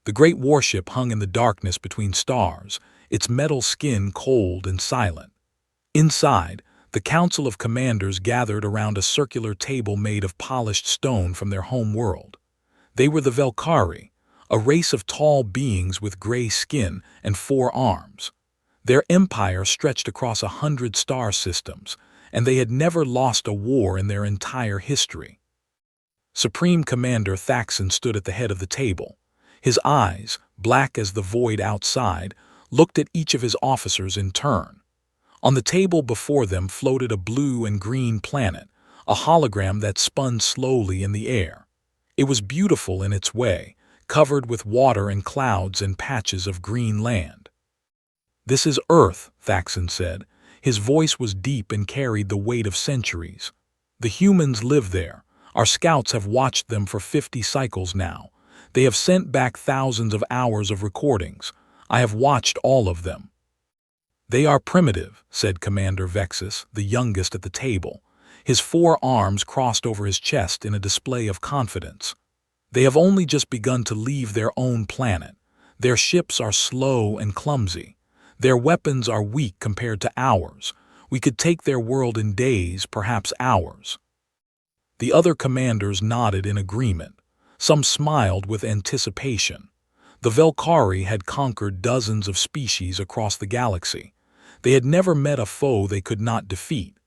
The great warship hung in the darkness between stars, its metal skin cold and silent. Inside, the council of commanders gathered around a circular table made of polished stone from their home world. They were the Velkari, a race of tall beings with gray skin and 4 arms. Their empire stretched across 100 star systems, and they had never lost a war in their entire history. Supreme Commander Thaxon stood at the head of the table. His eyes, black as the void outside, looked at each of his officers in turn. On the table before them floated a blue and green planet, a hologram that spun slowly in the air. It was beautiful in its way, covered with water and clouds and patches of green land. "This is Earth," Thaxon said. His voice was deep and carried the weight of centuries. "The humans live there. Our scouts have watched them for 50 cycles now. They have sent back thousands of hours of recordings. I have watched all of them." "They are primitive," said Commander Vexus, the youngest at the table. His 4 arms crossed over his chest in a display of confidence. "They have only just begun to leave their own planet. Their ships are slow and clumsy. Their weapons are weak compared to ours. We could take their world in days, perhaps hours." The other commanders nodded in agreement. Some smiled with anticipation. The Velkari had conquered dozens of species across the galaxy. They had never met a foe they could not defeat.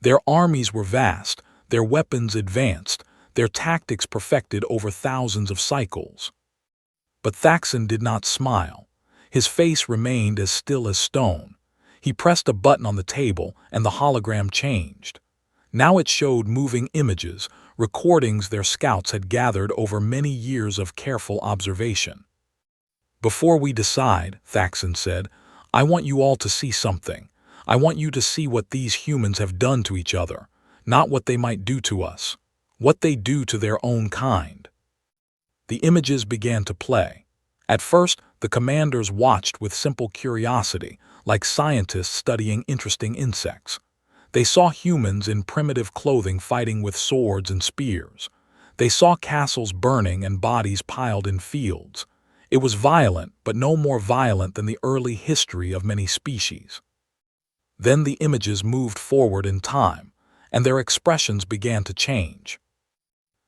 Their armies were vast, their weapons advanced, their tactics perfected over thousands of cycles. But Thaxon did not smile. His face remained as still as stone. He pressed a button on the table, and the hologram changed. Now it showed moving images, recordings their scouts had gathered over many years of careful observation. "Before we decide," Thaxon said, "I want you all to see something. I want you to see what these humans have done to each other, not what they might do to us, what they do to their own kind." The images began to play. At first, the commanders watched with simple curiosity, like scientists studying interesting insects. They saw humans in primitive clothing fighting with swords and spears. They saw castles burning and bodies piled in fields. It was violent, but no more violent than the early history of many species. Then the images moved forward in time, and their expressions began to change.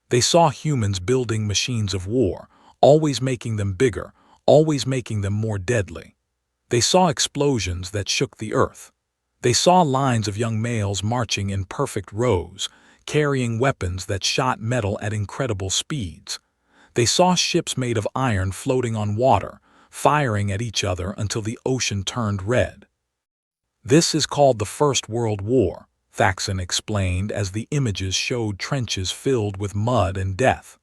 They saw humans building machines of war, always making them bigger, always making them more deadly. They saw explosions that shook the earth. They saw lines of young males marching in perfect rows, carrying weapons that shot metal at incredible speeds. They saw ships made of iron floating on water, firing at each other until the ocean turned red. "This is called the First World War," Thaxon explained as the images showed trenches filled with mud and death.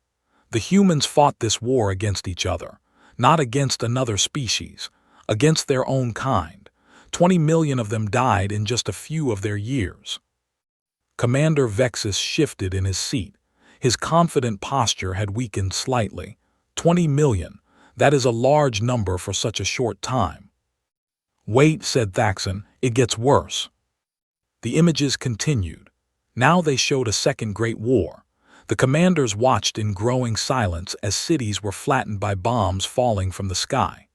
"The humans fought this war against each other, not against another species, against their own kind. 20 million of them died in just a few of their years." Commander Vexus shifted in his seat. His confident posture had weakened slightly. 20 million, that is a large number for such a short time. "Wait," said Thaxon, "it gets worse." The images continued. Now they showed a second Great War. The commanders watched in growing silence as cities were flattened by bombs falling from the sky.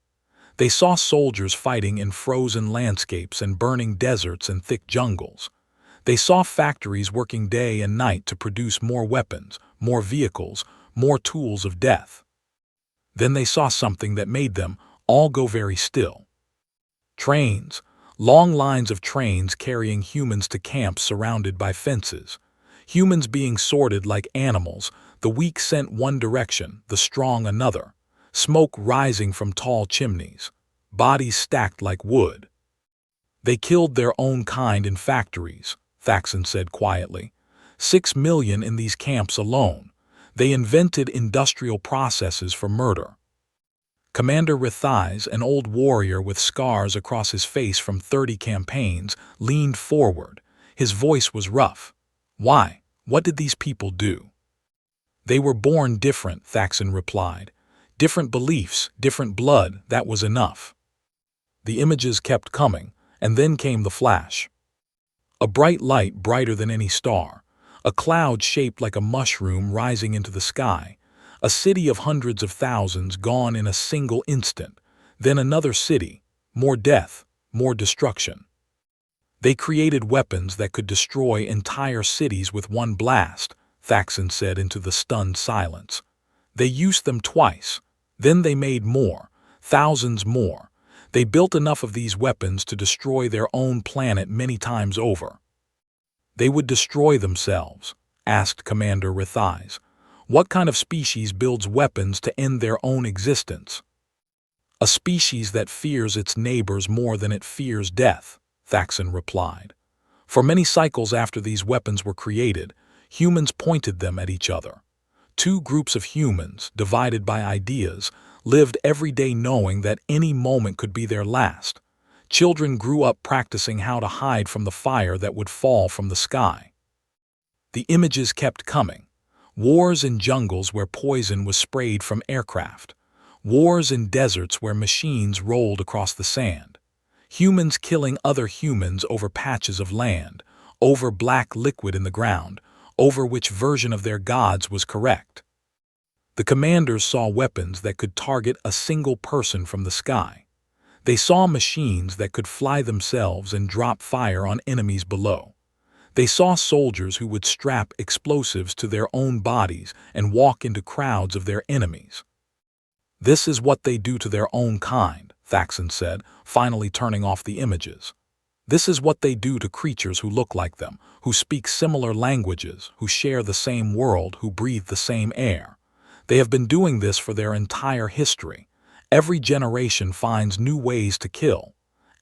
They saw soldiers fighting in frozen landscapes and burning deserts and thick jungles. They saw factories working day and night to produce more weapons, more vehicles, more tools of death. Then they saw something that made them all go very still. Trains, long lines of trains carrying humans to camps surrounded by fences. Humans being sorted like animals, the weak sent one direction, the strong another. Smoke rising from tall chimneys. Bodies stacked like wood. "They killed their own kind in factories," Thaxon said quietly. 6 million in these camps alone. They invented industrial processes for murder. Commander Rithais, an old warrior with scars across his face from 30 campaigns, leaned forward. His voice was rough. "Why? What did these people do?" "They were born different," Thaxon replied. "Different beliefs, different blood, that was enough." The images kept coming, and then came the flash. A bright light brighter than any star. A cloud shaped like a mushroom rising into the sky. A city of hundreds of thousands gone in a single instant. Then another city, more death, more destruction. They created weapons that could destroy entire cities with one blast, Thaxon said into the stunned silence. They used them twice. Then they made more, thousands more. They built enough of these weapons to destroy their own planet many times over. They would destroy themselves, asked Commander Rithais. What kind of species builds weapons to end their own existence? A species that fears its neighbors more than it fears death, Thaxon replied. For many cycles after these weapons were created, humans pointed them at each other. Two groups of humans, divided by ideas, lived every day knowing that any moment could be their last. Children grew up practicing how to hide from the fire that would fall from the sky. The images kept coming. Wars in jungles where poison was sprayed from aircraft. Wars in deserts where machines rolled across the sand. Humans killing other humans over patches of land, over black liquid in the ground, over which version of their gods was correct. The commanders saw weapons that could target a single person from the sky. They saw machines that could fly themselves and drop fire on enemies below. They saw soldiers who would strap explosives to their own bodies and walk into crowds of their enemies. This is what they do to their own kind, Thaxon said, finally turning off the images. This is what they do to creatures who look like them, who speak similar languages, who share the same world, who breathe the same air. They have been doing this for their entire history. Every generation finds new ways to kill.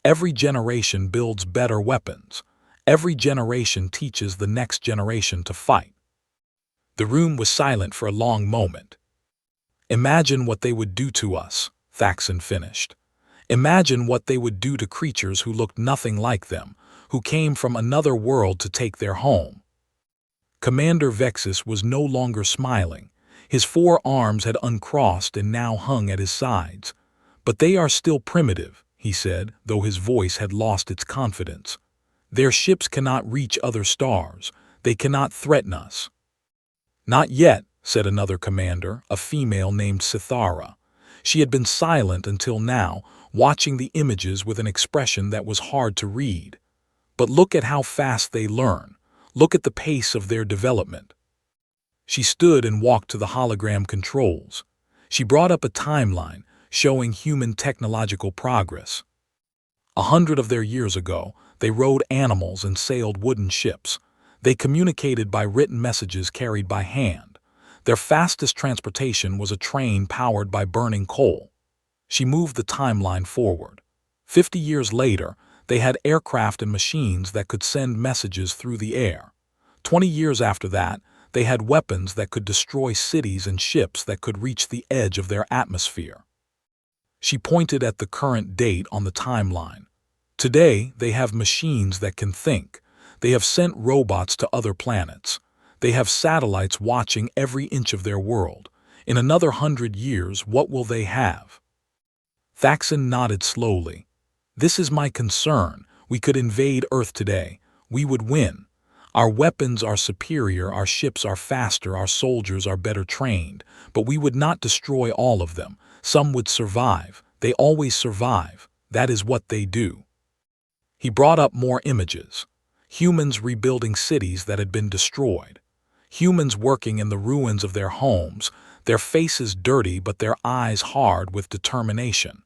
Every generation builds better weapons. Every generation teaches the next generation to fight. The room was silent for a long moment. Imagine what they would do to us, Thaxon finished. Imagine what they would do to creatures who looked nothing like them, who came from another world to take their home. Commander Vexus was no longer smiling. His 4 arms had uncrossed and now hung at his sides. But they are still primitive, he said, though his voice had lost its confidence. Their ships cannot reach other stars. They cannot threaten us. Not yet, said another commander, a female named Sithara. She had been silent until now, watching the images with an expression that was hard to read. But look at how fast they learn. Look at the pace of their development. She stood and walked to the hologram controls. She brought up a timeline showing human technological progress. 100 of their years ago, they rode animals and sailed wooden ships. They communicated by written messages carried by hand. Their fastest transportation was a train powered by burning coal. She moved the timeline forward. 50 years later, they had aircraft and machines that could send messages through the air. 20 years after that, they had weapons that could destroy cities and ships that could reach the edge of their atmosphere. She pointed at the current date on the timeline. Today, they have machines that can think. They have sent robots to other planets. They have satellites watching every inch of their world. In another 100 years, what will they have? Thaxon nodded slowly. This is my concern. We could invade Earth today. We would win. Our weapons are superior, our ships are faster, our soldiers are better trained, but we would not destroy all of them. Some would survive. They always survive. That is what they do. He brought up more images. Humans rebuilding cities that had been destroyed. Humans working in the ruins of their homes, their faces dirty but their eyes hard with determination.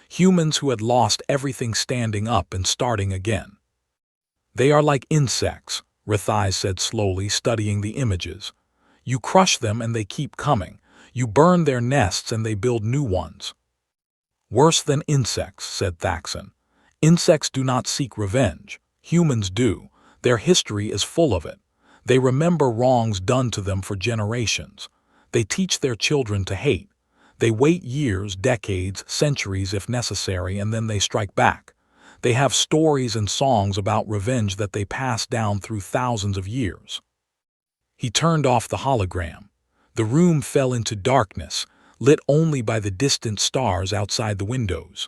Humans who had lost everything standing up and starting again. They are like insects, Rithais said slowly, studying the images. You crush them and they keep coming. You burn their nests and they build new ones. Worse than insects, said Thaxon. Insects do not seek revenge. Humans do. Their history is full of it. They remember wrongs done to them for generations. They teach their children to hate. They wait years, decades, centuries if necessary, and then they strike back. They have stories and songs about revenge that they pass down through thousands of years. He turned off the hologram. The room fell into darkness, lit only by the distant stars outside the windows.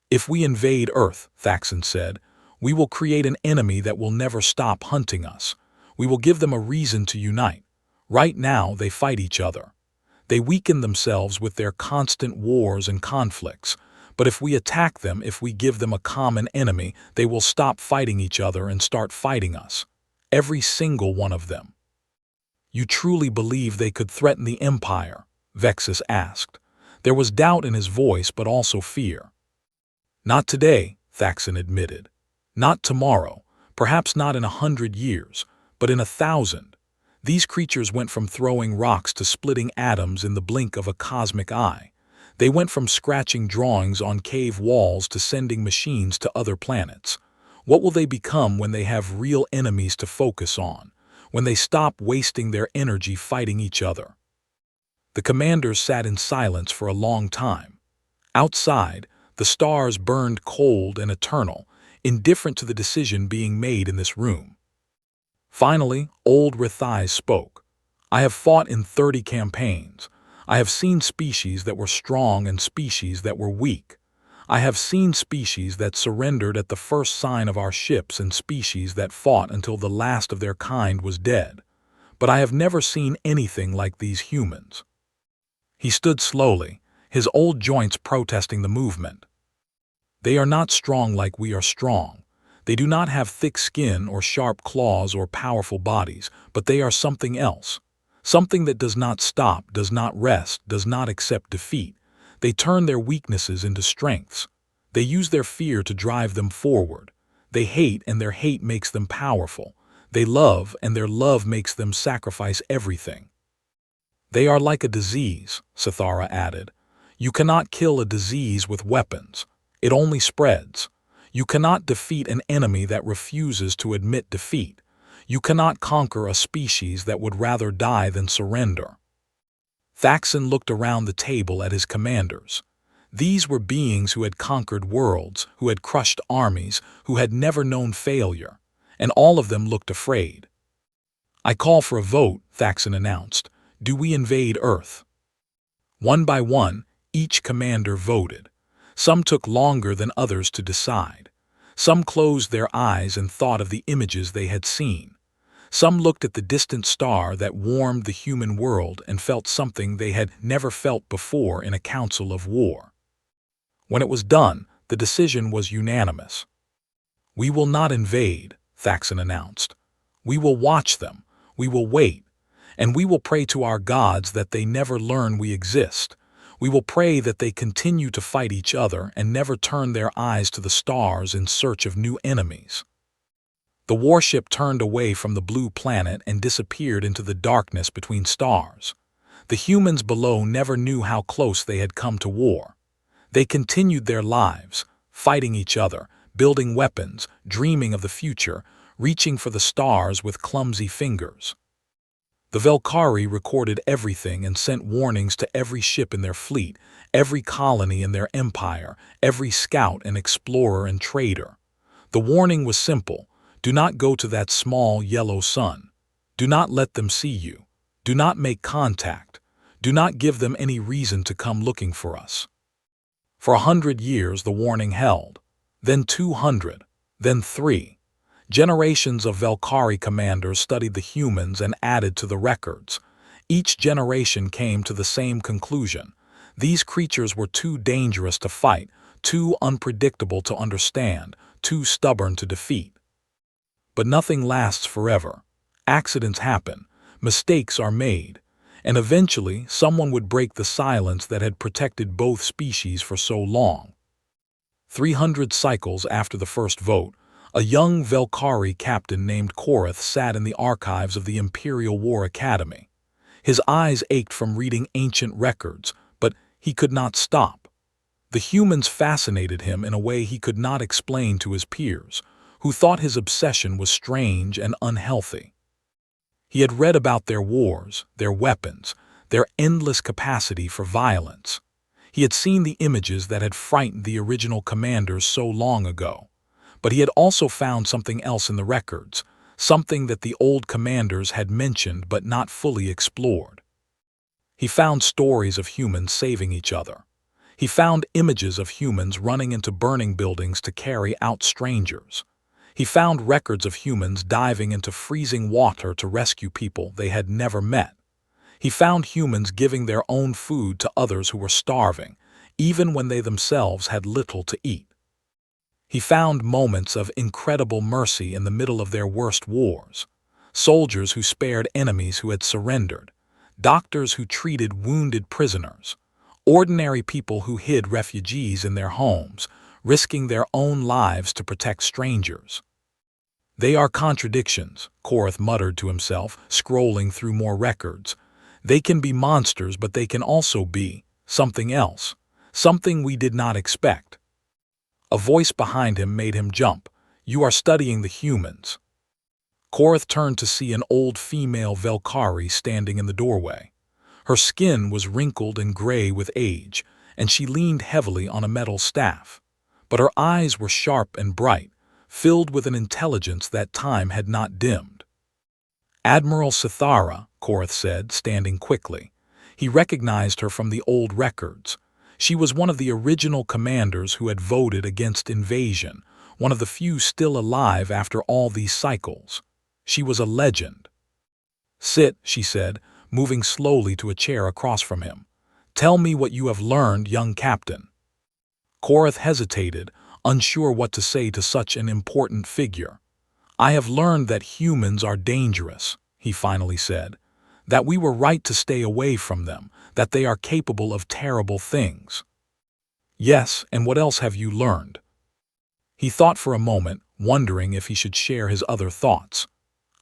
If we invade Earth, Thaxon said, we will create an enemy that will never stop hunting us. We will give them a reason to unite. Right now, they fight each other. They weaken themselves with their constant wars and conflicts. But if we attack them, if we give them a common enemy, they will stop fighting each other and start fighting us. Every single one of them. You truly believe they could threaten the Empire? Vexus asked. There was doubt in his voice, but also fear. Not today, Thaxon admitted. Not tomorrow, perhaps not in 100 years, but in 1,000. These creatures went from throwing rocks to splitting atoms in the blink of a cosmic eye. They went from scratching drawings on cave walls to sending machines to other planets. What will they become when they have real enemies to focus on, when they stop wasting their energy fighting each other? The commanders sat in silence for a long time. Outside, the stars burned cold and eternal, indifferent to the decision being made in this room. Finally, old Rithai spoke. I have fought in 30 campaigns. I have seen species that were strong and species that were weak. I have seen species that surrendered at the first sign of our ships and species that fought until the last of their kind was dead. But I have never seen anything like these humans. He stood slowly, his old joints protesting the movement. They are not strong like we are strong. They do not have thick skin or sharp claws or powerful bodies, but they are something else. Something that does not stop, does not rest, does not accept defeat. They turn their weaknesses into strengths. They use their fear to drive them forward. They hate, and their hate makes them powerful. They love, and their love makes them sacrifice everything. They are like a disease, Sithara added. You cannot kill a disease with weapons. It only spreads. You cannot defeat an enemy that refuses to admit defeat. You cannot conquer a species that would rather die than surrender. Thaxon looked around the table at his commanders. These were beings who had conquered worlds, who had crushed armies, who had never known failure, and all of them looked afraid. I call for a vote, Thaxon announced. Do we invade Earth? One by one, each commander voted. Some took longer than others to decide. Some closed their eyes and thought of the images they had seen. Some looked at the distant star that warmed the human world and felt something they had never felt before in a council of war. When it was done, the decision was unanimous. We will not invade, Thaxon announced. We will watch them, we will wait, and we will pray to our gods that they never learn we exist. We will pray that they continue to fight each other and never turn their eyes to the stars in search of new enemies. The warship turned away from the blue planet and disappeared into the darkness between stars. The humans below never knew how close they had come to war. They continued their lives, fighting each other, building weapons, dreaming of the future, reaching for the stars with clumsy fingers. The Velkari recorded everything and sent warnings to every ship in their fleet, every colony in their empire, every scout and explorer and trader. The warning was simple. Do not go to that small yellow sun. Do not let them see you. Do not make contact. Do not give them any reason to come looking for us. For 100 years the warning held, then 200, then 3. Generations of Velkari commanders studied the humans and added to the records. Each generation came to the same conclusion. These creatures were too dangerous to fight, too unpredictable to understand, too stubborn to defeat. But nothing lasts forever. Accidents happen, mistakes are made, and eventually someone would break the silence that had protected both species for so long. 300 cycles after the first vote, a young Velkari captain named Korath sat in the archives of the Imperial War Academy. His eyes ached from reading ancient records, but he could not stop. The humans fascinated him in a way he could not explain to his peers, who thought his obsession was strange and unhealthy. He had read about their wars, their weapons, their endless capacity for violence. He had seen the images that had frightened the original commanders so long ago. But he had also found something else in the records, something that the old commanders had mentioned but not fully explored. He found stories of humans saving each other. He found images of humans running into burning buildings to carry out strangers. He found records of humans diving into freezing water to rescue people they had never met. He found humans giving their own food to others who were starving, even when they themselves had little to eat. He found moments of incredible mercy in the middle of their worst wars. Soldiers who spared enemies who had surrendered, doctors who treated wounded prisoners, ordinary people who hid refugees in their homes, risking their own lives to protect strangers. They are contradictions, Korath muttered to himself, scrolling through more records. They can be monsters, but they can also be something else, something we did not expect. A voice behind him made him jump. "You are studying the humans." Korath turned to see an old female Velkari standing in the doorway. Her skin was wrinkled and gray with age, and she leaned heavily on a metal staff. But her eyes were sharp and bright, filled with an intelligence that time had not dimmed. "Admiral Sithara," Korath said, standing quickly. He recognized her from the old records. She was one of the original commanders who had voted against invasion, one of the few still alive after all these cycles. She was a legend. "Sit," she said, moving slowly to a chair across from him. "Tell me what you have learned, young captain." Korath hesitated, unsure what to say to such an important figure. "I have learned that humans are dangerous," he finally said. "That we were right to stay away from them, that they are capable of terrible things." "Yes, and what else have you learned?" He thought for a moment, wondering if he should share his other thoughts.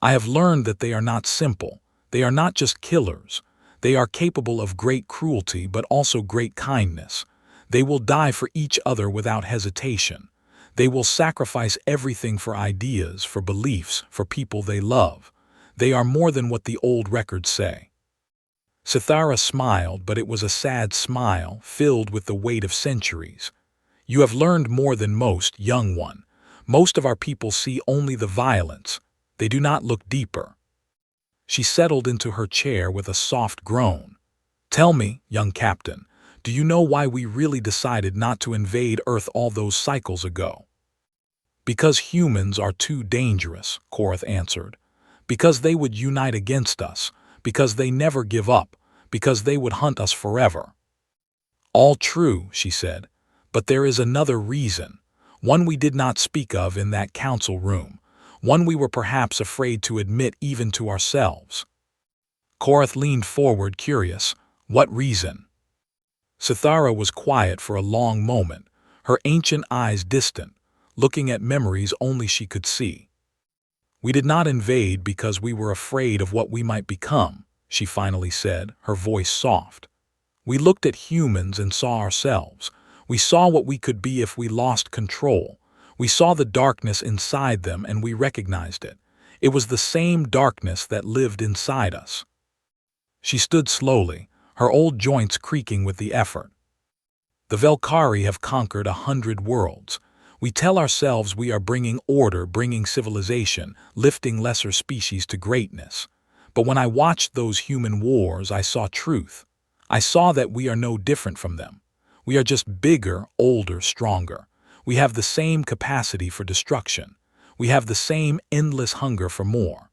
"I have learned that they are not simple. They are not just killers. They are capable of great cruelty but also great kindness. They will die for each other without hesitation. They will sacrifice everything for ideas, for beliefs, for people they love. They are more than what the old records say." Sithara smiled, but it was a sad smile, filled with the weight of centuries. "You have learned more than most, young one. Most of our people see only the violence. They do not look deeper." She settled into her chair with a soft groan. "Tell me, young captain, do you know why we really decided not to invade Earth all those cycles ago?" "Because humans are too dangerous," Korath answered. "Because they would unite against us, because they never give up, because they would hunt us forever." "All true," she said, "but there is another reason, one we did not speak of in that council room, one we were perhaps afraid to admit even to ourselves." Korath leaned forward, curious. "What reason?" Sithara was quiet for a long moment, her ancient eyes distant, looking at memories only she could see. "We did not invade because we were afraid of what we might become," she finally said, her voice soft. "We looked at humans and saw ourselves. We saw what we could be if we lost control. We saw the darkness inside them and we recognized it. It was the same darkness that lived inside us." She stood slowly, her old joints creaking with the effort. "The Velkari have conquered 100 worlds. We tell ourselves we are bringing order, bringing civilization, lifting lesser species to greatness. But when I watched those human wars, I saw truth. I saw that we are no different from them. We are just bigger, older, stronger. We have the same capacity for destruction. We have the same endless hunger for more."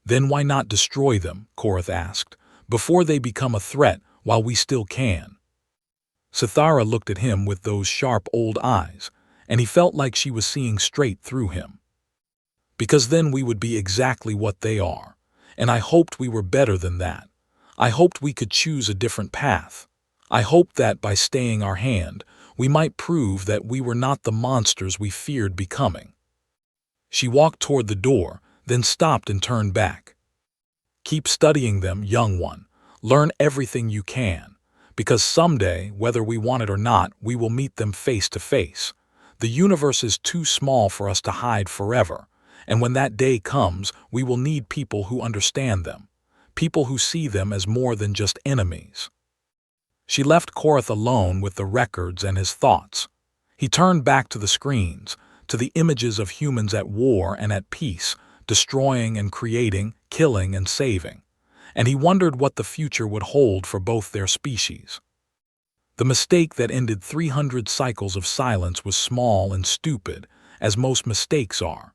"Then why not destroy them," Korath asked, "before they become a threat, while we still can?" Sithara looked at him with those sharp old eyes, and he felt like she was seeing straight through him. "Because then we would be exactly what they are, and I hoped we were better than that. I hoped we could choose a different path. I hoped that by staying our hand, we might prove that we were not the monsters we feared becoming." She walked toward the door, then stopped and turned back. "Keep studying them, young one. Learn everything you can, because someday, whether we want it or not, we will meet them face to face. The universe is too small for us to hide forever, and when that day comes, we will need people who understand them, people who see them as more than just enemies." She left Korath alone with the records and his thoughts. He turned back to the screens, to the images of humans at war and at peace, destroying and creating, killing and saving, and he wondered what the future would hold for both their species. The mistake that ended 300 cycles of silence was small and stupid, as most mistakes are.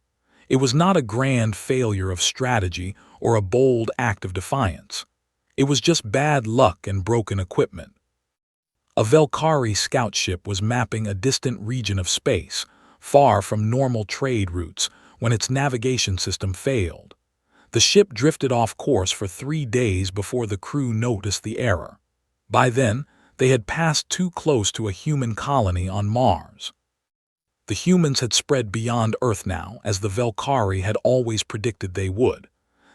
It was not a grand failure of strategy or a bold act of defiance. It was just bad luck and broken equipment. A Velkari scout ship was mapping a distant region of space, far from normal trade routes, when its navigation system failed. The ship drifted off course for 3 days before the crew noticed the error. By then, they had passed too close to a human colony on Mars. The humans had spread beyond Earth now, as the Velkari had always predicted they would.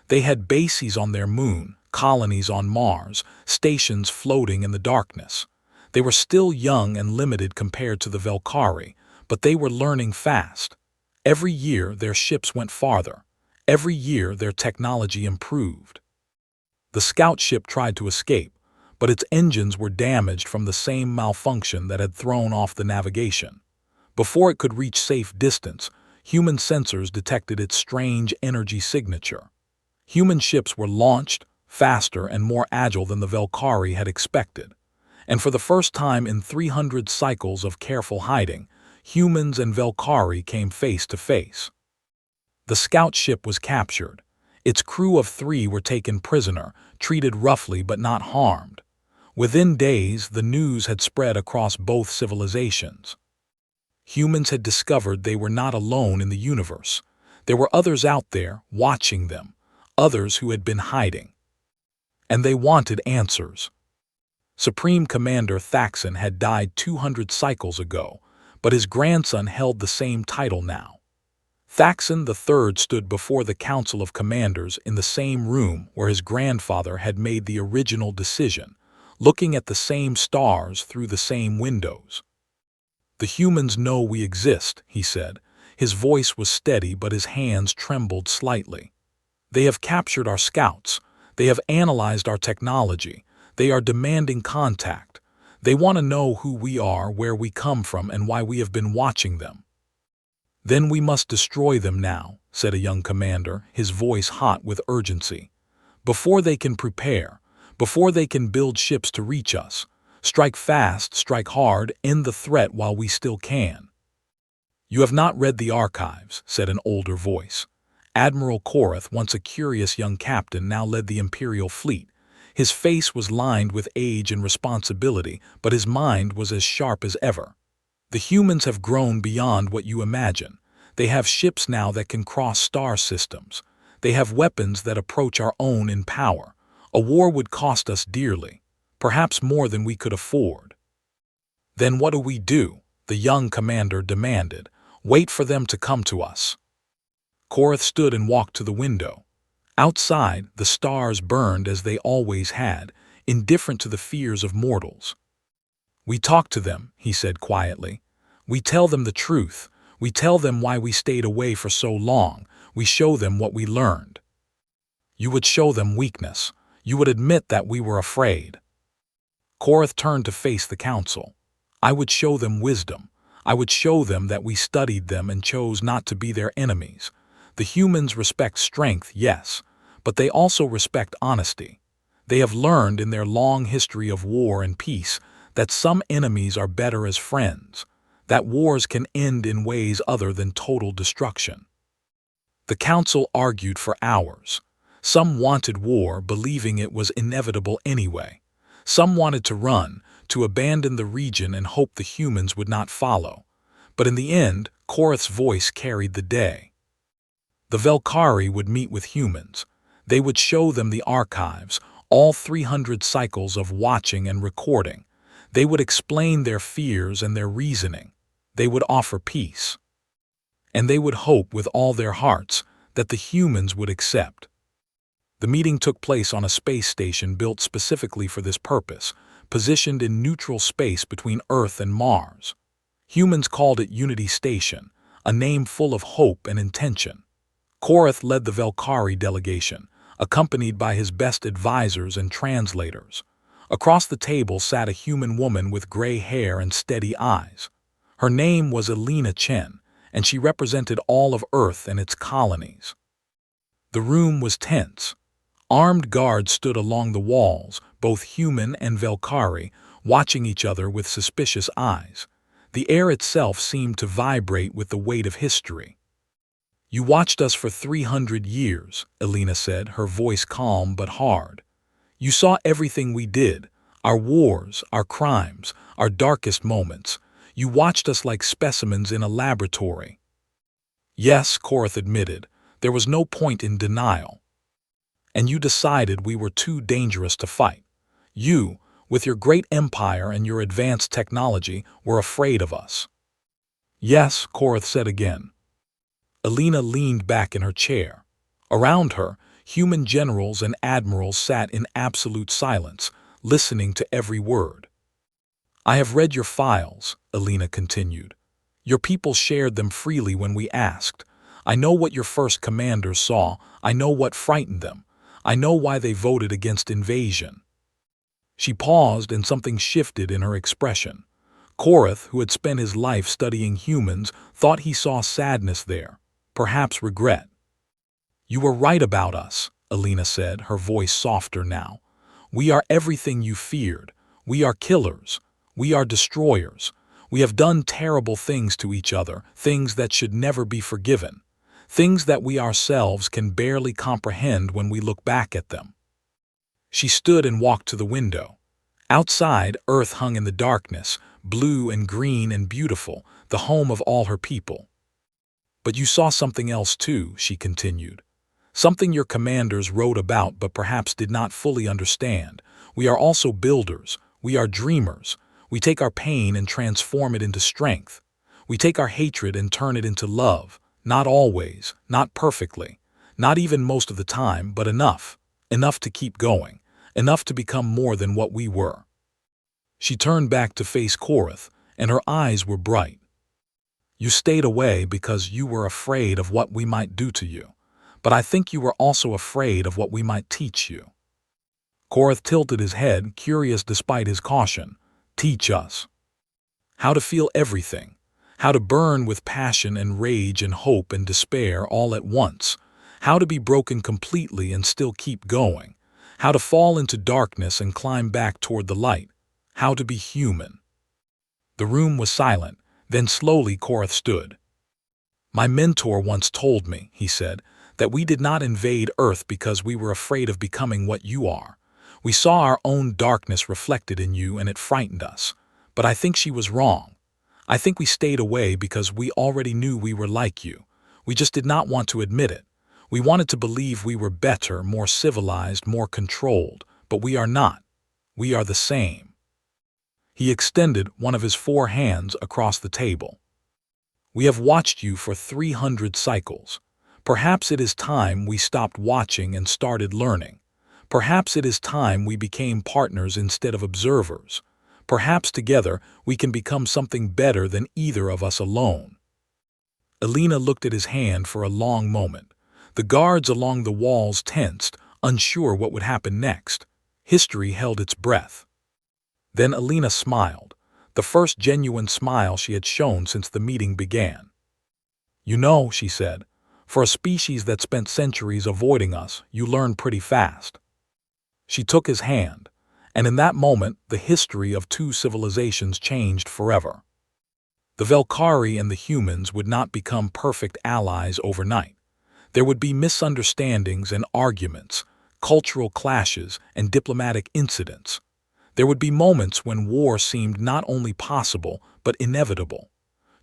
They had bases on their moon, colonies on Mars, stations floating in the darkness. They were still young and limited compared to the Velkari, but they were learning fast. Every year their ships went farther. Every year their technology improved. The scout ship tried to escape, but its engines were damaged from the same malfunction that had thrown off the navigation. Before it could reach safe distance, human sensors detected its strange energy signature. Human ships were launched, faster and more agile than the Velkari had expected. And for the first time in 300 cycles of careful hiding, humans and Velkari came face to face. The scout ship was captured. Its crew of 3 were taken prisoner, treated roughly but not harmed. Within days, the news had spread across both civilizations. Humans had discovered they were not alone in the universe. There were others out there, watching them, others who had been hiding. And they wanted answers. Supreme Commander Thaxon had died 200 cycles ago, but his grandson held the same title now. Thaxon III stood before the Council of Commanders in the same room where his grandfather had made the original decision, looking at the same stars through the same windows. "The humans know we exist," he said. His voice was steady, but his hands trembled slightly. "They have captured our scouts. They have analyzed our technology. They are demanding contact. They want to know who we are, where we come from, and why we have been watching them." "Then we must destroy them now," said a young commander, his voice hot with urgency. "Before they can prepare, before they can build ships to reach us. Strike fast, strike hard, end the threat while we still can." "You have not read the archives," said an older voice. Admiral Korath, once a curious young captain, now led the Imperial fleet. His face was lined with age and responsibility, but his mind was as sharp as ever. "The humans have grown beyond what you imagine. They have ships now that can cross star systems. They have weapons that approach our own in power. A war would cost us dearly, perhaps more than we could afford." "Then what do we do?" the young commander demanded. "Wait for them to come to us." Korath stood and walked to the window. Outside, the stars burned as they always had, indifferent to the fears of mortals. "We talk to them," he said quietly. "We tell them the truth. We tell them why we stayed away for so long. We show them what we learned." "You would show them weakness. You would admit that we were afraid." Korath turned to face the council. "I would show them wisdom. I would show them that we studied them and chose not to be their enemies. The humans respect strength, yes, but they also respect honesty. They have learned in their long history of war and peace that some enemies are better as friends, that wars can end in ways other than total destruction." The council argued for hours. Some wanted war, believing it was inevitable anyway. Some wanted to run, to abandon the region and hope the humans would not follow. But in the end, Korath's voice carried the day. The Velkari would meet with humans. They would show them the archives, all 300 cycles of watching and recording. They would explain their fears and their reasoning. They would offer peace. And they would hope with all their hearts that the humans would accept. The meeting took place on a space station built specifically for this purpose, positioned in neutral space between Earth and Mars. Humans called it Unity Station, a name full of hope and intention. Korath led the Velkari delegation, accompanied by his best advisors and translators. Across the table sat a human woman with gray hair and steady eyes. Her name was Elena Chen, and she represented all of Earth and its colonies. The room was tense. Armed guards stood along the walls, both human and Velkari, watching each other with suspicious eyes. The air itself seemed to vibrate with the weight of history. "You watched us for 300 years, Elena said, her voice calm but hard. You saw everything we did, our wars, our crimes, our darkest moments. You watched us like specimens in a laboratory. Yes, Korath admitted, there was no point in denial. And you decided we were too dangerous to fight. You, with your great empire and your advanced technology, were afraid of us. Yes, Korath said again. Alina leaned back in her chair. Around her, human generals and admirals sat in absolute silence, listening to every word. I have read your files, Alina continued. Your people shared them freely when we asked. I know what your first commanders saw. I know what frightened them. I know why they voted against invasion. She paused and something shifted in her expression. Korath, who had spent his life studying humans, thought he saw sadness there, perhaps regret. You were right about us, Alina said, her voice softer now. We are everything you feared. We are killers. We are destroyers. We have done terrible things to each other, things that should never be forgiven, things that we ourselves can barely comprehend when we look back at them. She stood and walked to the window. Outside, Earth hung in the darkness, blue and green and beautiful, the home of all her people. But you saw something else too, she continued. Something your commanders wrote about but perhaps did not fully understand. We are also builders. We are dreamers. We take our pain and transform it into strength. We take our hatred and turn it into love. Not always, not perfectly, not even most of the time, but enough. Enough to keep going. Enough to become more than what we were. She turned back to face Korath, and her eyes were bright. You stayed away because you were afraid of what we might do to you. But I think you were also afraid of what we might teach you. Korath tilted his head, curious despite his caution. Teach us. How to feel everything. How to burn with passion and rage and hope and despair all at once. How to be broken completely and still keep going. How to fall into darkness and climb back toward the light. How to be human. The room was silent. Then slowly Korath stood. My mentor once told me, he said, that we did not invade Earth because we were afraid of becoming what you are. We saw our own darkness reflected in you and it frightened us. But I think she was wrong. I think we stayed away because we already knew we were like you. We just did not want to admit it. We wanted to believe we were better, more civilized, more controlled. But we are not. We are the same. He extended one of his 4 hands across the table. We have watched you for 300 cycles. Perhaps it is time we stopped watching and started learning. Perhaps it is time we became partners instead of observers. Perhaps together we can become something better than either of us alone. Alina looked at his hand for a long moment. The guards along the walls tensed, unsure what would happen next. History held its breath. Then Alina smiled, the first genuine smile she had shown since the meeting began. You know, she said, for a species that spent centuries avoiding us, you learn pretty fast. She took his hand, and in that moment the history of 2 civilizations changed forever. The Velkhari and the humans would not become perfect allies overnight. There would be misunderstandings and arguments, cultural clashes and diplomatic incidents. There would be moments when war seemed not only possible but inevitable.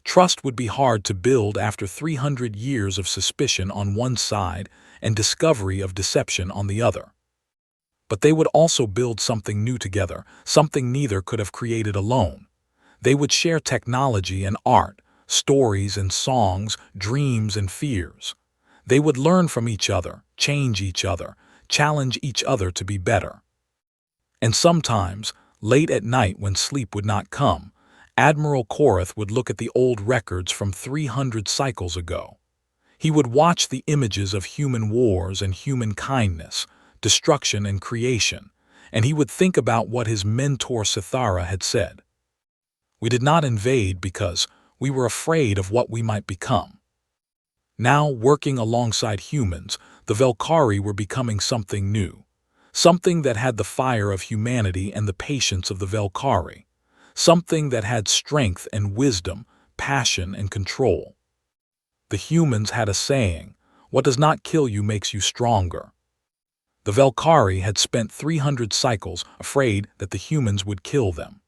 Trust would be hard to build after 300 years of suspicion on one side and discovery of deception on the other. But they would also build something new together, something neither could have created alone. They would share technology and art, stories and songs, dreams and fears. They would learn from each other, change each other, challenge each other to be better. And sometimes, late at night when sleep would not come, Admiral Korath would look at the old records from 300 cycles ago. He would watch the images of human wars and human kindness, destruction and creation, and he would think about what his mentor Sithara had said. We did not invade because we were afraid of what we might become. Now, working alongside humans, the Velkhari were becoming something new. Something that had the fire of humanity and the patience of the Velkhari. Something that had strength and wisdom, passion and control. The humans had a saying, what does not kill you makes you stronger. The Velkari had spent 300 cycles afraid that the humans would kill them.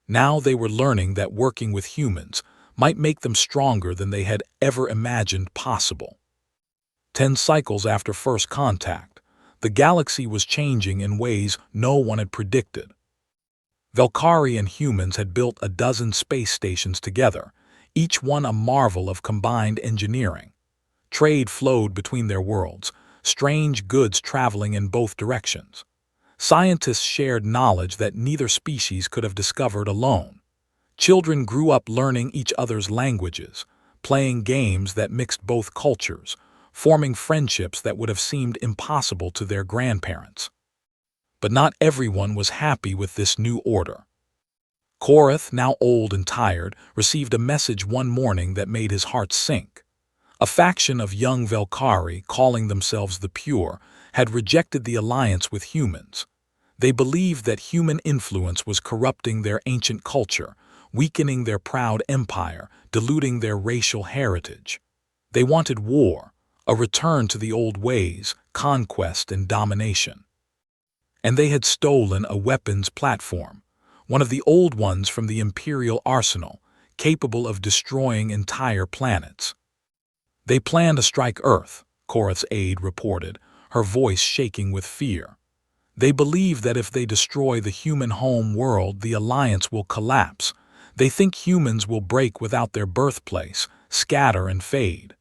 Now they were learning that working with humans might make them stronger than they had ever imagined possible. 10 cycles after first contact, the galaxy was changing in ways no one had predicted. Velkari and humans had built a dozen space stations together, each one a marvel of combined engineering. Trade flowed between their worlds, strange goods traveling in both directions. Scientists shared knowledge that neither species could have discovered alone. Children grew up learning each other's languages, playing games that mixed both cultures, forming friendships that would have seemed impossible to their grandparents. But not everyone was happy with this new order. Korath, now old and tired, received a message one morning that made his heart sink. A faction of young Velkari, calling themselves the Pure, had rejected the alliance with humans. They believed that human influence was corrupting their ancient culture, weakening their proud empire, diluting their racial heritage. They wanted war, a return to the old ways, conquest and domination. And they had stolen a weapons platform, one of the old ones from the Imperial arsenal, capable of destroying entire planets. They planned to strike Earth, Korath's aide reported, her voice shaking with fear. They believe that if they destroy the human home world, the alliance will collapse. They think humans will break without their birthplace, scatter and fade.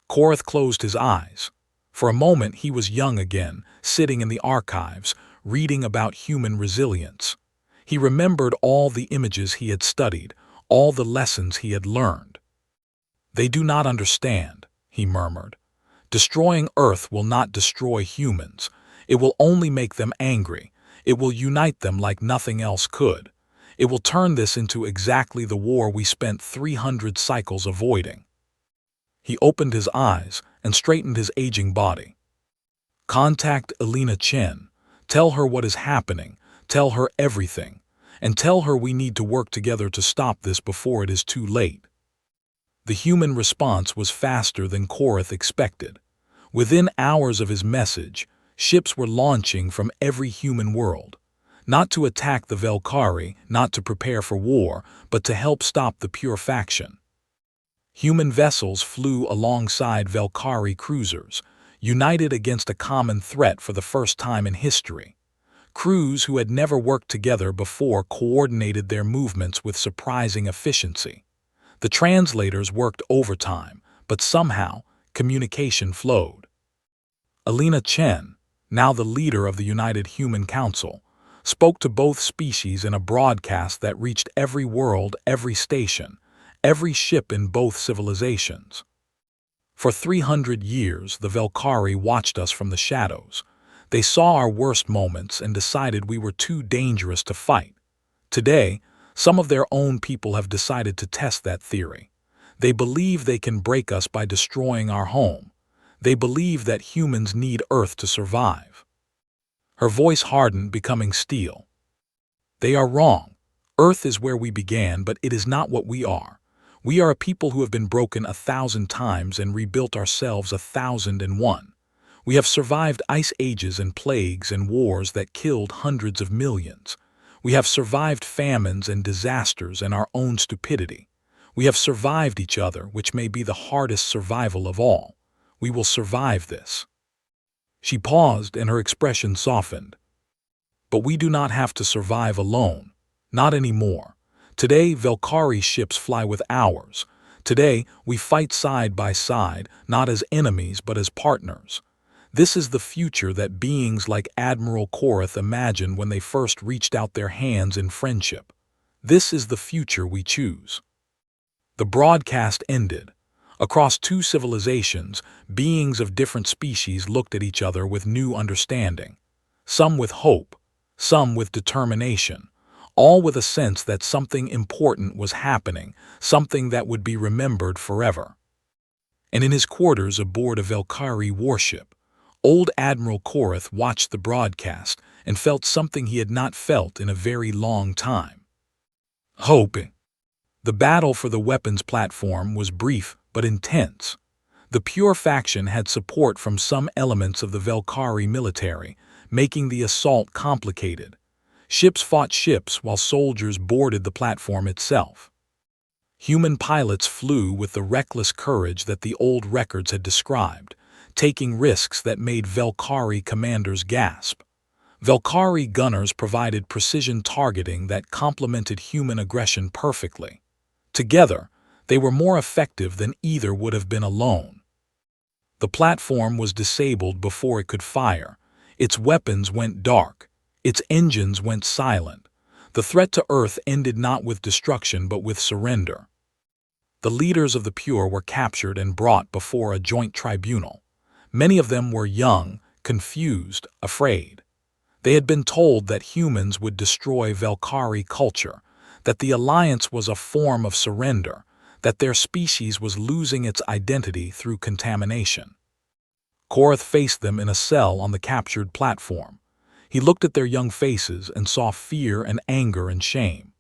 Korath closed his eyes. For a moment he was young again, sitting in the archives, reading about human resilience. He remembered all the images he had studied, all the lessons he had learned. "They do not understand," he murmured. "Destroying Earth will not destroy humans. It will only make them angry. It will unite them like nothing else could. It will turn this into exactly the war we spent 300 cycles avoiding." He opened his eyes and straightened his aging body. "Contact Elena Chen. Tell her what is happening. Tell her everything. And tell her we need to work together to stop this before it is too late." The human response was faster than Korath expected. Within hours of his message, ships were launching from every human world. Not to attack the Velkari, not to prepare for war, but to help stop the Pure faction. Human vessels flew alongside Velkari cruisers, united against a common threat for the first time in history. Crews who had never worked together before coordinated their movements with surprising efficiency. The translators worked overtime, but somehow communication flowed. Elena Chen, now the leader of the United Human Council, spoke to both species in a broadcast that reached every world, every station, every ship in both civilizations. For 300 years, the Velkari watched us from the shadows. They saw our worst moments and decided we were too dangerous to fight. Today, some of their own people have decided to test that theory. They believe they can break us by destroying our home. They believe that humans need Earth to survive. Her voice hardened, becoming steel. "They are wrong. Earth is where we began, but it is not what we are. We are a people who have been broken 1,000 times and rebuilt ourselves 1,001. We have survived ice ages and plagues and wars that killed hundreds of millions. We have survived famines and disasters and our own stupidity. We have survived each other, which may be the hardest survival of all. We will survive this." She paused and her expression softened. "But we do not have to survive alone. Not anymore. Today, Velkari ships fly with ours. Today, we fight side by side, not as enemies but as partners. This is the future that beings like Admiral Korath imagined when they first reached out their hands in friendship. This is the future we choose." The broadcast ended. Across two civilizations, beings of different species looked at each other with new understanding. Some with hope, some with determination, all with a sense that something important was happening, something that would be remembered forever. And in his quarters aboard a Velkari warship, old Admiral Korath watched the broadcast and felt something he had not felt in a very long time. Hope. The battle for the weapons platform was brief but intense. The Pure faction had support from some elements of the Velkari military, making the assault complicated. Ships fought ships while soldiers boarded the platform itself. Human pilots flew with the reckless courage that the old records had described, taking risks that made Velkari commanders gasp. Velkari gunners provided precision targeting that complemented human aggression perfectly. Together, they were more effective than either would have been alone. The platform was disabled before it could fire. Its weapons went dark. Its engines went silent. The threat to Earth ended not with destruction but with surrender. The leaders of the Pure were captured and brought before a joint tribunal. Many of them were young, confused, afraid. They had been told that humans would destroy Velkari culture, that the Alliance was a form of surrender, that their species was losing its identity through contamination. Korath faced them in a cell on the captured platform. He looked at their young faces and saw fear and anger and shame.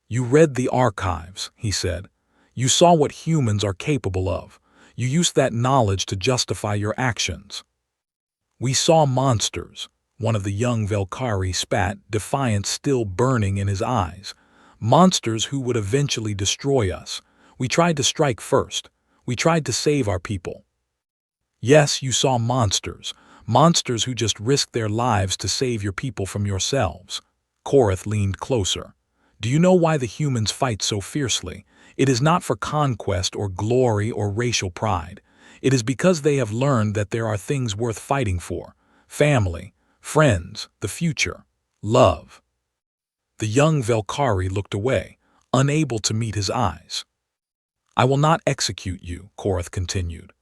"You read the archives," he said. "You saw what humans are capable of. You used that knowledge to justify your actions." "We saw monsters," one of the young Velkari spat, defiance still burning in his eyes. "Monsters who would eventually destroy us. We tried to strike first. We tried to save our people." "Yes, you saw monsters. Monsters who just risked their lives to save your people from yourselves." Korath leaned closer. "Do you know why the humans fight so fiercely? It is not for conquest or glory or racial pride. It is because they have learned that there are things worth fighting for. Family, friends, the future, love." The young Velkari looked away, unable to meet his eyes. "I will not execute you," Korath continued.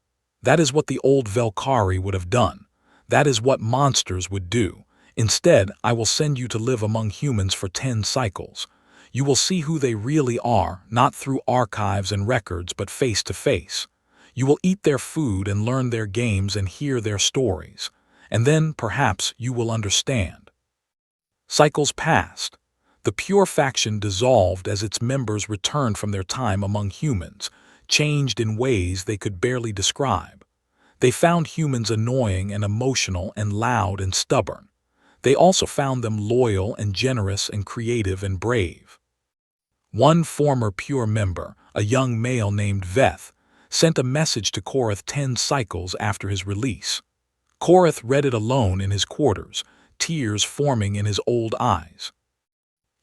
"That is what the old Velkari would have done. That is what monsters would do. Instead, I will send you to live among humans for 10 cycles. You will see who they really are, not through archives and records, but face to face. You will eat their food and learn their games and hear their stories. And then, perhaps, you will understand." Cycles passed. The Pure faction dissolved as its members returned from their time among humans, changed in ways they could barely describe. They found humans annoying and emotional and loud and stubborn. They also found them loyal and generous and creative and brave. One former Pure member, a young male named Veth, sent a message to Korath 10 cycles after his release. Korath read it alone in his quarters, tears forming in his old eyes.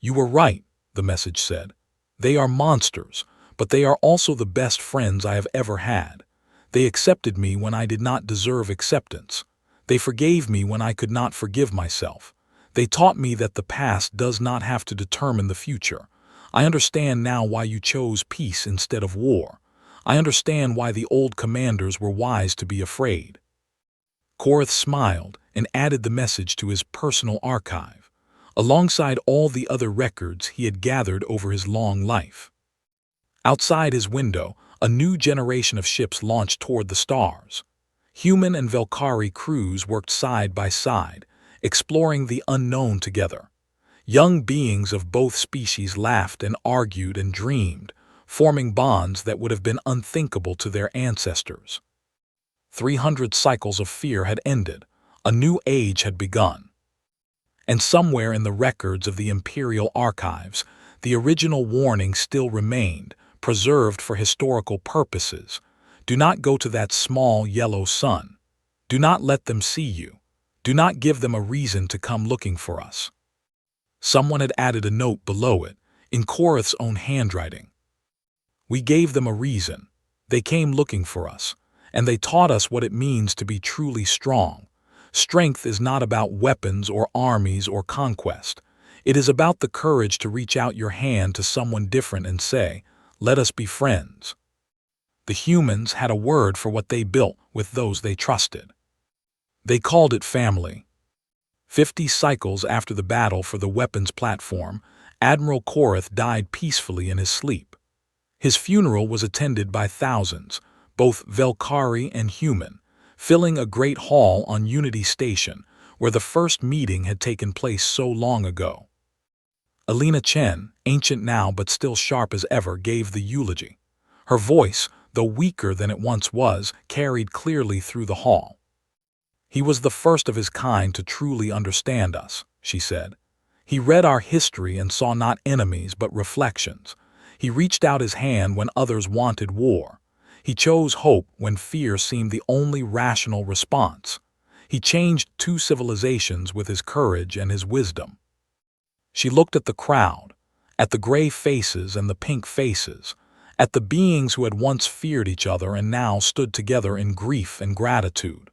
"You were right," the message said. "They are monsters, but they are also the best friends I have ever had. They accepted me when I did not deserve acceptance. They forgave me when I could not forgive myself. They taught me that the past does not have to determine the future. I understand now why you chose peace instead of war. I understand why the old commanders were wise to be afraid." Korath smiled and added the message to his personal archive, alongside all the other records he had gathered over his long life. Outside his window, a new generation of ships launched toward the stars. Human and Velkari crews worked side by side, exploring the unknown together. Young beings of both species laughed and argued and dreamed, forming bonds that would have been unthinkable to their ancestors. 300 cycles of fear had ended. A new age had begun. And somewhere in the records of the Imperial archives, the original warning still remained, preserved for historical purposes. "Do not go to that small yellow sun. Do not let them see you. Do not give them a reason to come looking for us." Someone had added a note below it, in Korath's own handwriting. "We gave them a reason. They came looking for us, and they taught us what it means to be truly strong. Strength is not about weapons or armies or conquest. It is about the courage to reach out your hand to someone different and say, 'Let us be friends.'" The humans had a word for what they built with those they trusted. They called it family. 50 cycles after the battle for the weapons platform, Admiral Korath died peacefully in his sleep. His funeral was attended by thousands, both Velkari and human, filling a great hall on Unity Station, where the first meeting had taken place so long ago. Alina Chen, ancient now but still sharp as ever, gave the eulogy. Her voice, though weaker than it once was, carried clearly through the hall. "He was the first of his kind to truly understand us," she said. "He read our history and saw not enemies but reflections. He reached out his hand when others wanted war. He chose hope when fear seemed the only rational response. He changed two civilizations with his courage and his wisdom." She looked at the crowd, at the gray faces and the pink faces, at the beings who had once feared each other and now stood together in grief and gratitude.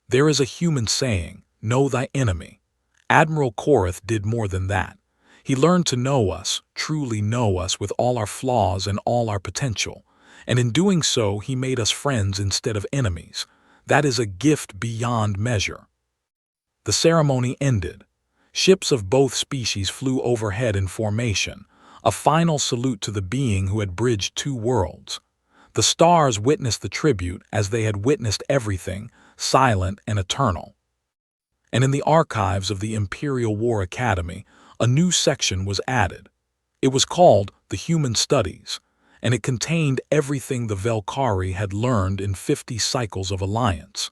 "There is a human saying, 'Know thy enemy.' Admiral Korath did more than that. He learned to know us, truly know us with all our flaws and all our potential, and in doing so he made us friends instead of enemies. That is a gift beyond measure." The ceremony ended. Ships of both species flew overhead in formation, a final salute to the being who had bridged two worlds. The stars witnessed the tribute as they had witnessed everything, silent and eternal. And in the archives of the Imperial War Academy, a new section was added. It was called the Human Studies, and it contained everything the Velkari had learned in 50 cycles of alliance.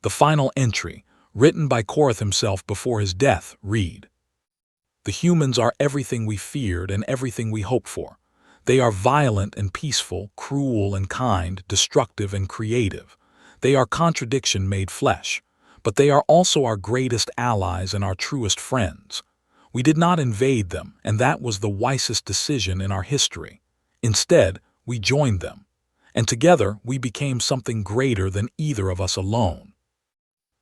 The final entry, written by Korath himself before his death, read, "The humans are everything we feared and everything we hoped for. They are violent and peaceful, cruel and kind, destructive and creative. They are contradiction made flesh, but they are also our greatest allies and our truest friends. We did not invade them, and that was the wisest decision in our history. Instead, we joined them, and together we became something greater than either of us alone.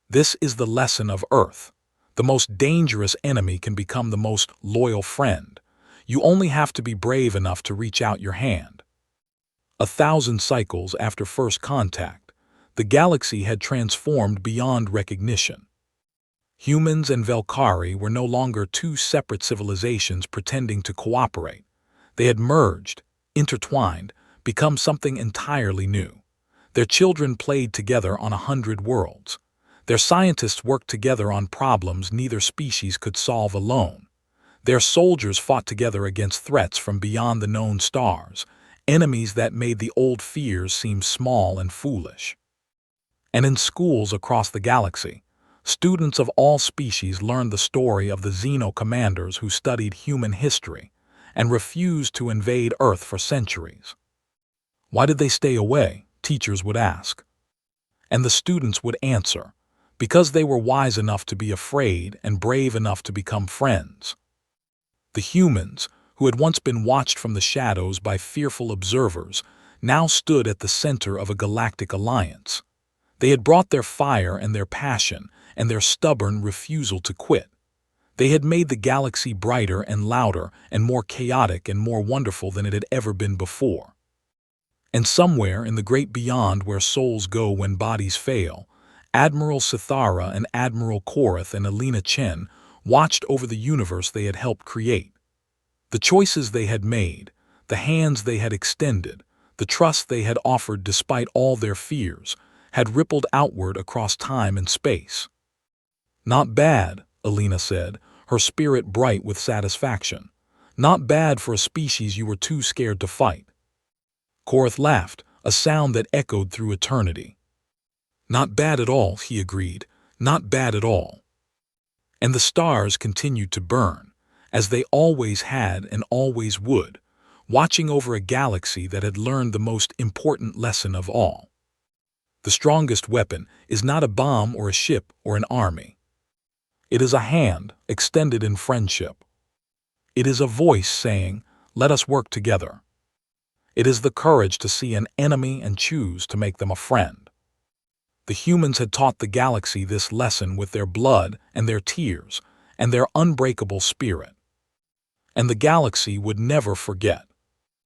This is the lesson of Earth. The most dangerous enemy can become the most loyal friend. You only have to be brave enough to reach out your hand." 1,000 cycles after first contact, the galaxy had transformed beyond recognition. Humans and Velkari were no longer two separate civilizations pretending to cooperate. They had merged, intertwined, become something entirely new. Their children played together on 100 worlds. Their scientists worked together on problems neither species could solve alone. Their soldiers fought together against threats from beyond the known stars, enemies that made the old fears seem small and foolish. And in schools across the galaxy, students of all species learned the story of the Xeno commanders who studied human history and refused to invade Earth for centuries. Why did they stay away? Teachers would ask. And the students would answer, because they were wise enough to be afraid and brave enough to become friends. The humans, who had once been watched from the shadows by fearful observers, now stood at the center of a galactic alliance. They had brought their fire and their passion and their stubborn refusal to quit. They had made the galaxy brighter and louder and more chaotic and more wonderful than it had ever been before. And somewhere in the great beyond where souls go when bodies fail, Admiral Sithara and Admiral Korath and Alina Chen watched over the universe they had helped create. The choices they had made, the hands they had extended, the trust they had offered despite all their fears, had rippled outward across time and space. "Not bad," Alina said, her spirit bright with satisfaction. "Not bad for a species you were too scared to fight." Korath laughed, a sound that echoed through eternity. "Not bad at all," he agreed, "not bad at all." And the stars continued to burn, as they always had and always would, watching over a galaxy that had learned the most important lesson of all. The strongest weapon is not a bomb or a ship or an army. It is a hand extended in friendship. It is a voice saying, "Let us work together." It is the courage to see an enemy and choose to make them a friend. The humans had taught the galaxy this lesson with their blood and their tears and their unbreakable spirit. And the galaxy would never forget.